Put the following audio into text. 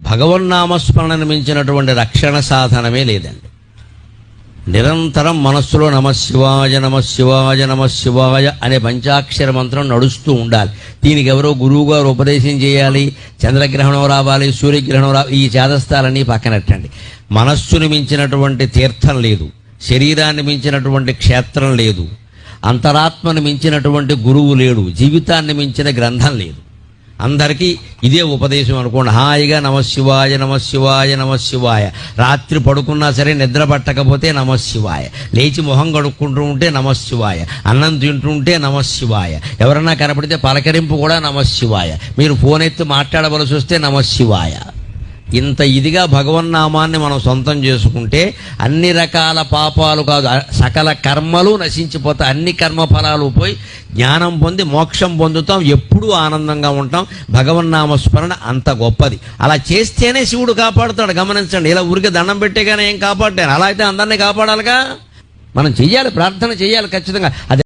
భగవన్నామస్మరణను మించినటువంటి రక్షణ సాధనమే లేదండి. నిరంతరం మనస్సులో నమశివాయ నమశివాయ నమశివాయ అనే పంచాక్షర మంత్రం నడుస్తూ ఉండాలి. దీనికి ఎవరో గురువు గారు ఉపదేశం చేయాలి, చంద్రగ్రహణం రావాలి, సూర్యగ్రహణం రావాలి, ఈ చేదస్తాలన్నీ పక్కనట్టండి. మనస్సును మించినటువంటి తీర్థం లేదు, శరీరాన్ని మించినటువంటి క్షేత్రం లేదు, అంతరాత్మను మించినటువంటి గురువు లేడు, జీవితాన్ని మించిన గ్రంథం లేదు. అందరికీ ఇదే ఉపదేశం అనుకోండి. హాయిగా నమశివాయ నమశివాయ నమశివాయ. రాత్రి పడుకున్నా సరే నిద్ర పట్టకపోతే నమశివాయ, లేచి మొహం కడుక్కుంటూ ఉంటే నమశివాయ, అన్నం తింటుంటే నమశివాయ, ఎవరన్నా కనపడితే పలకరింపు కూడా నమశివాయ, మీరు ఫోన్ ఎత్తి మాట్లాడవలసి వస్తే నమశివాయ. ఇంత ఇదిగా భగవన్నామాన్ని మనం సొంతం చేసుకుంటే అన్ని రకాల పాపాలు కాదు, సకల కర్మలు నశించిపోతాయి. అన్ని కర్మఫలాలు పోయి జ్ఞానం పొంది మోక్షం పొందుతాం, ఎప్పుడూ ఆనందంగా ఉంటాం. భగవన్నామస్మరణ అంత గొప్పది. అలా చేస్తేనే శివుడు కాపాడుతాడు. గమనించండి, ఇలా ఊరికే దండం పెట్టేగానే ఏం కాపాడాను, అలా అయితే అందరినీ కాపాడాలిగా. మనం చెయ్యాలి, ప్రార్థన చెయ్యాలి ఖచ్చితంగా. అది